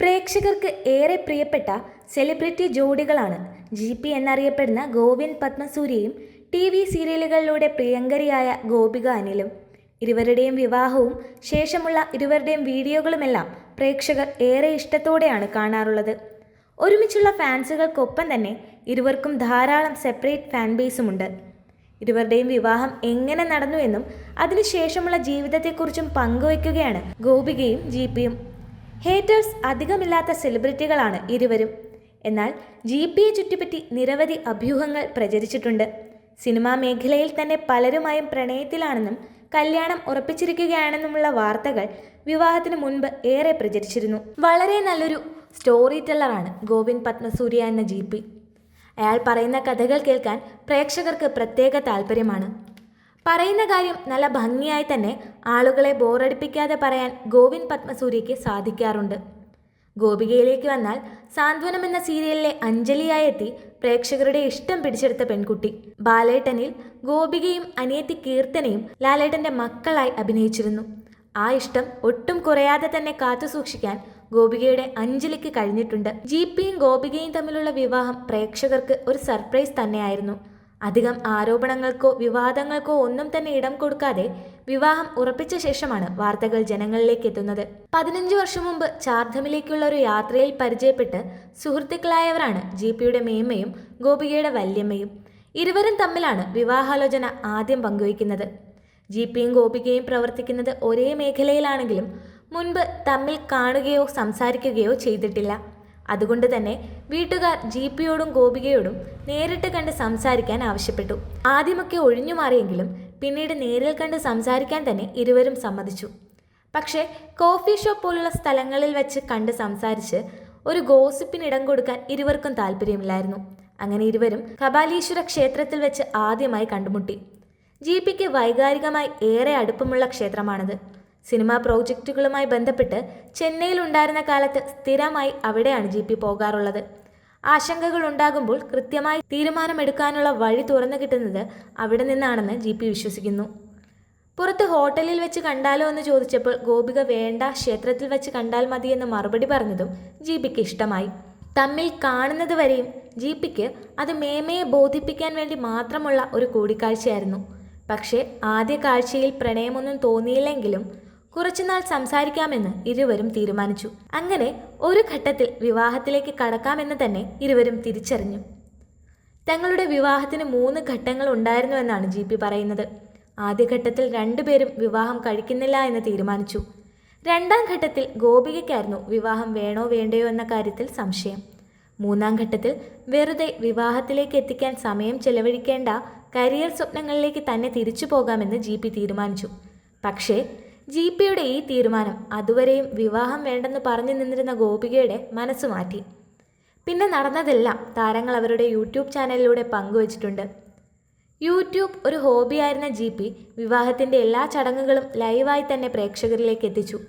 പ്രേക്ഷകർക്ക് ഏറെ പ്രിയപ്പെട്ട സെലിബ്രിറ്റി ജോഡികളാണ് GP എന്നറിയപ്പെടുന്ന ഗോവിൻ പത്മസൂര്യയും TV സീരിയലുകളിലൂടെ പ്രിയങ്കരിയായ ഗോപിക അനിലും. ഇരുവരുടെയും വിവാഹവും ശേഷമുള്ള ഇരുവരുടെയും വീഡിയോകളുമെല്ലാം പ്രേക്ഷകർ ഏറെ ഇഷ്ടത്തോടെയാണ് കാണാറുള്ളത്. ഒരുമിച്ചുള്ള ഫാൻസുകൾക്കൊപ്പം തന്നെ ഇരുവർക്കും ധാരാളം സെപ്പറേറ്റ് ഫാൻ ബേസുമുണ്ട്. ഇരുവരുടെയും വിവാഹം എങ്ങനെ നടന്നു എന്നും അതിനുശേഷമുള്ള ജീവിതത്തെക്കുറിച്ചും പങ്കുവയ്ക്കുകയാണ് ഗോപികയും GPയും. ഹേറ്റേഴ്സ് അധികമില്ലാത്ത സെലിബ്രിറ്റികളാണ് ഇരുവരും. എന്നാൽ GPയെ ചുറ്റിപ്പറ്റി നിരവധി അഭ്യൂഹങ്ങൾ പ്രചരിച്ചിട്ടുണ്ട്. സിനിമാ മേഖലയിൽ തന്നെ പലരുമായും പ്രണയത്തിലാണെന്നും കല്യാണം ഉറപ്പിച്ചിരിക്കുകയാണെന്നുമുള്ള വാർത്തകൾ വിവാഹത്തിന് മുൻപ് ഏറെ പ്രചരിച്ചിരുന്നു. വളരെ നല്ലൊരു സ്റ്റോറി ടെല്ലറാണ് ഗോവിൻ പത്മസൂര്യ എന്ന GP. അയാൾ പറയുന്ന കഥകൾ കേൾക്കാൻ പ്രേക്ഷകർക്ക് പ്രത്യേക താല്പര്യമാണ്. പറയുന്ന കാര്യം നല്ല ഭംഗിയായി തന്നെ ആളുകളെ ബോറടിപ്പിക്കാതെ പറയാൻ ഗോവിൻ പത്മസൂര്യയ്ക്ക് സാധിക്കാറുണ്ട്. ഗോപികയിലേക്ക് വന്നാൽ സാന്ത്വനം എന്ന സീരിയലിലെ അഞ്ജലിയായി എത്തി പ്രേക്ഷകരുടെ ഇഷ്ടം പിടിച്ചെടുത്ത പെൺകുട്ടി. ബാലേട്ടനിൽ ഗോപികയും അനിയത്തി കീർത്തനയും ലാലേട്ടൻ്റെ മക്കളായി അഭിനയിച്ചിരുന്നു. ആ ഇഷ്ടം ഒട്ടും കുറയാതെ തന്നെ കാത്തുസൂക്ഷിക്കാൻ ഗോപികയുടെ അഞ്ജലിക്ക് കഴിഞ്ഞിട്ടുണ്ട്. GPയും ഗോപികയും തമ്മിലുള്ള വിവാഹം പ്രേക്ഷകർക്ക് ഒരു സർപ്രൈസ് തന്നെയായിരുന്നു. അധികം ആരോപണങ്ങൾക്കോ വിവാദങ്ങൾക്കോ ഒന്നും തന്നെ ഇടം കൊടുക്കാതെ വിവാഹം ഉറപ്പിച്ച ശേഷമാണ് വാർത്തകൾ ജനങ്ങളിലേക്ക് എത്തുന്നത്. 15 വർഷം മുമ്പ് ചാർധമിലേക്കുള്ള ഒരു യാത്രയിൽ പരിചയപ്പെട്ട് സുഹൃത്തുക്കളായവരാണ് GPയുടെ മേമ്മയും ഗോപികയുടെ വല്യമ്മയും. ഇരുവരും തമ്മിലാണ് വിവാഹാലോചന ആദ്യം പങ്കുവയ്ക്കുന്നത്. GPയും ഗോപികയും പ്രവർത്തിക്കുന്നത് ഒരേ മേഖലയിലാണെങ്കിലും മുൻപ് തമ്മിൽ കാണുകയോ സംസാരിക്കുകയോ ചെയ്തിട്ടില്ല. അതുകൊണ്ട് തന്നെ വീട്ടുകാർ GPയോടും ഗോപികയോടും നേരിട്ട് കണ്ട് സംസാരിക്കാൻ ആവശ്യപ്പെട്ടു. ആദ്യമൊക്കെ ഒഴിഞ്ഞു മാറിയെങ്കിലും പിന്നീട് നേരിൽ കണ്ട് സംസാരിക്കാൻ തന്നെ ഇരുവരും സമ്മതിച്ചു. പക്ഷേ കോഫി ഷോപ്പ് പോലുള്ള സ്ഥലങ്ങളിൽ വെച്ച് കണ്ട് സംസാരിച്ച് ഒരു ഗോസിപ്പിനിടം കൊടുക്കാൻ ഇരുവർക്കും താല്പര്യമില്ലായിരുന്നു. അങ്ങനെ ഇരുവരും കപാലീശ്വര ക്ഷേത്രത്തിൽ വെച്ച് ആദ്യമായി കണ്ടുമുട്ടി. GPക്ക് വൈകാരികമായി ഏറെ അടുപ്പമുള്ള ക്ഷേത്രമാണത്. സിനിമാ പ്രോജക്റ്റുകളുമായി ബന്ധപ്പെട്ട് ചെന്നൈയിൽ ഉണ്ടായിരുന്ന കാലത്ത് സ്ഥിരമായി അവിടെയാണ് GP പോകാറുള്ളത്. ആശങ്കകൾ ഉണ്ടാകുമ്പോൾ കൃത്യമായി തീരുമാനമെടുക്കാനുള്ള വഴി തുറന്നു കിട്ടുന്നത് അവിടെ നിന്നാണെന്ന് GP വിശ്വസിക്കുന്നു. പുറത്ത് ഹോട്ടലിൽ വെച്ച് കണ്ടാലോ എന്ന് ചോദിച്ചപ്പോൾ ഗോപിക വേണ്ട, ക്ഷേത്രത്തിൽ വെച്ച് കണ്ടാൽ മതിയെന്ന് മറുപടി പറഞ്ഞതും GPക്ക് ഇഷ്ടമായി. തമ്മിൽ കാണുന്നത് വരെയും GPക്ക് അത് മേമയെ ബോധിപ്പിക്കാൻ വേണ്ടി മാത്രമുള്ള ഒരു കൂടിക്കാഴ്ചയായിരുന്നു. പക്ഷേ ആദ്യ കാഴ്ചയിൽ പ്രണയമൊന്നും തോന്നിയില്ലെങ്കിലും കുറച്ചുനാൾ സംസാരിക്കാമെന്ന് ഇരുവരും തീരുമാനിച്ചു. അങ്ങനെ ഒരു ഘട്ടത്തിൽ വിവാഹത്തിലേക്ക് കടക്കാമെന്ന് തന്നെ ഇരുവരും തിരിച്ചറിഞ്ഞു. തങ്ങളുടെ വിവാഹത്തിന് 3 ഘട്ടങ്ങൾ ഉണ്ടായിരുന്നുവെന്നാണ് GP പറയുന്നത്. ആദ്യഘട്ടത്തിൽ രണ്ടുപേരും വിവാഹം കഴിക്കുന്നില്ല എന്ന് തീരുമാനിച്ചു. രണ്ടാം ഘട്ടത്തിൽ ഗോപികയ്ക്കായിരുന്നു വിവാഹം വേണോ വേണ്ടയോ എന്ന കാര്യത്തിൽ സംശയം. മൂന്നാം ഘട്ടത്തിൽ വെറുതെ വിവാഹത്തിലേക്ക് എത്തിക്കാൻ സമയം ചെലവഴിക്കേണ്ട കരിയർ സ്വപ്നങ്ങളിലേക്ക് തന്നെ തിരിച്ചു പോകാമെന്ന് GP തീരുമാനിച്ചു. പക്ഷേ GPയുടെ ഈ തീരുമാനം അതുവരെയും വിവാഹം വേണ്ടെന്ന് പറഞ്ഞു നിന്നിരുന്ന ഗോപികയുടെ മനസ്സ് മാറ്റി. പിന്നെ നടന്നതെല്ലാം താരങ്ങൾ അവരുടെ യൂട്യൂബ് ചാനലിലൂടെ പങ്കുവച്ചിട്ടുണ്ട്. യൂട്യൂബ് ഒരു ഹോബിയായിരുന്ന GP വിവാഹത്തിൻ്റെ എല്ലാ ചടങ്ങുകളും ലൈവായി തന്നെ പ്രേക്ഷകരിലേക്ക് എത്തിച്ചു.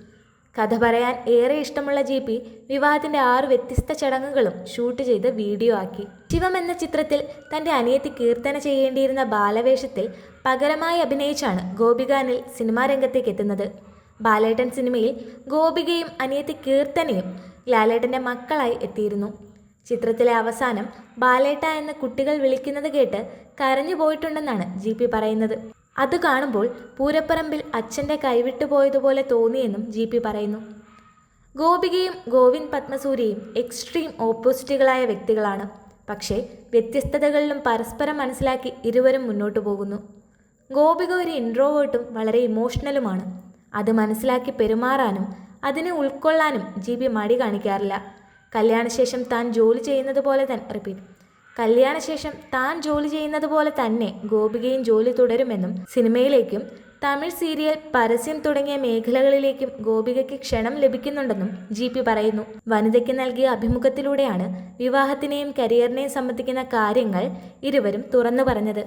കഥ പറയാൻ ഏറെ ഇഷ്ടമുള്ള GP വിവാഹത്തിൻ്റെ 6 വ്യത്യസ്ത ചടങ്ങുകളും ഷൂട്ട് ചെയ്ത് വീഡിയോ ആക്കി. ശിവം എന്ന ചിത്രത്തിൽ തൻ്റെ അനിയത്തി കീർത്തന ചെയ്യേണ്ടിയിരുന്ന ബാലവേഷത്തിൽ പകരമായി അഭിനയിച്ചാണ് ഗോപിക അനിൽ സിനിമാ രംഗത്തേക്ക് എത്തുന്നത്. ബാലേട്ടൻ സിനിമയിൽ ഗോപികയും അനിയത്തി കീർത്തനയും ലാലേട്ടൻ്റെ മക്കളായി എത്തിയിരുന്നു. ചിത്രത്തിലെ അവസാനം ബാലേട്ട എന്ന് കുട്ടികൾ വിളിക്കുന്നത് കേട്ട് കരഞ്ഞു പോയിട്ടുണ്ടെന്നാണ് GP പറയുന്നത്. അത് കാണുമ്പോൾ പൂരപ്പറമ്പിൽ അച്ഛൻ്റെ കൈവിട്ടു പോയതുപോലെ തോന്നിയെന്നും GP പറയുന്നു. ഗോപികയും ഗോവിൻ പത്മസൂര്യയും എക്സ്ട്രീം ഓപ്പോസിറ്റുകളായ വ്യക്തികളാണ്. പക്ഷേ വ്യത്യസ്തതകളിലും പരസ്പരം മനസ്സിലാക്കി ഇരുവരും മുന്നോട്ടു പോകുന്നു. ഗോപിക ഒരു ഇൻട്രോവേർട്ടും വളരെ ഇമോഷണലുമാണ്. അത് മനസ്സിലാക്കി പെരുമാറാനും അതിനെ ഉൾക്കൊള്ളാനും GP മടി കാണിക്കാറില്ല. കല്യാണശേഷം താൻ ജോലി ചെയ്യുന്നത് പോലെ തന്നെ ഗോപികയും ജോലി തുടരുമെന്നും സിനിമയിലേക്കും തമിഴ് സീരിയൽ, പരസ്യം തുടങ്ങിയ മേഖലകളിലേക്കും ഗോപികയ്ക്ക് ക്ഷണം ലഭിക്കുന്നുണ്ടെന്നും GP പറയുന്നു. വനിതയ്ക്ക് നൽകിയ അഭിമുഖത്തിലൂടെയാണ് വിവാഹത്തിനെയും കരിയറിനെയും സംബന്ധിക്കുന്ന കാര്യങ്ങൾ ഇരുവരും തുറന്നു പറഞ്ഞത്.